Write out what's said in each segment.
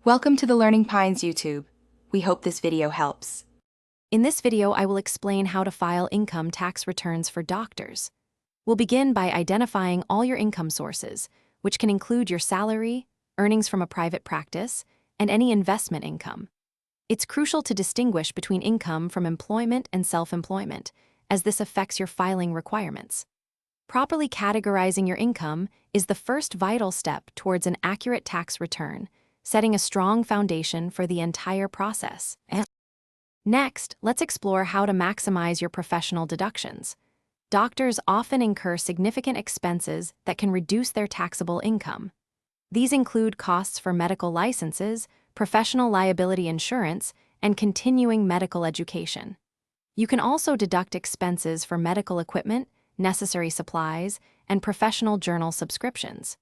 Welcome to the Learning Pines YouTube. We hope this video helps. In this video, I will explain how to file income tax returns for doctors. We'll begin by identifying all your income sources, which can include your salary, earnings from a private practice, and any investment income. It's crucial to distinguish between income from employment and self-employment, as this affects your filing requirements. Properly categorizing your income is the first vital step towards an accurate tax return, setting a strong foundation for the entire process. Next, let's explore how to maximize your professional deductions. Doctors often incur significant expenses that can reduce their taxable income. These include costs for medical licenses, professional liability insurance, and continuing medical education. You can also deduct expenses for medical equipment, necessary supplies, and professional journal subscriptions.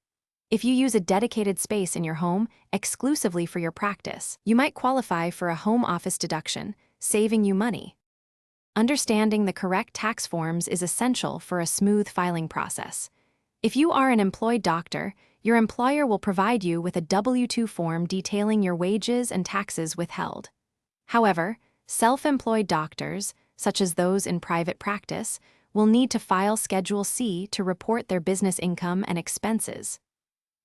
If you use a dedicated space in your home exclusively for your practice, you might qualify for a home office deduction, saving you money. Understanding the correct tax forms is essential for a smooth filing process. If you are an employed doctor, your employer will provide you with a W-2 form detailing your wages and taxes withheld. However, self-employed doctors, such as those in private practice, will need to file Schedule C to report their business income and expenses.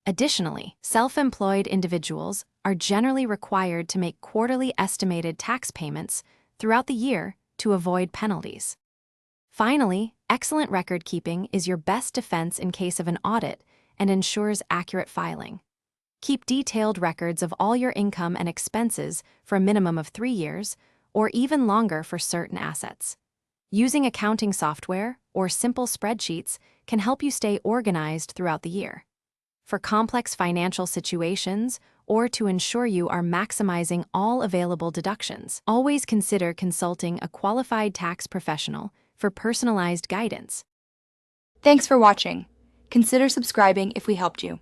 Additionally, self-employed individuals are generally required to make quarterly estimated tax payments throughout the year to avoid penalties. Finally, excellent record keeping is your best defense in case of an audit and ensures accurate filing. Keep detailed records of all your income and expenses for a minimum of 3 years, or even longer for certain assets. Using accounting software or simple spreadsheets can help you stay organized throughout the year. For complex financial situations, or to ensure you are maximizing all available deductions, always consider consulting a qualified tax professional for personalized guidance. Thanks for watching. Consider subscribing if we helped you.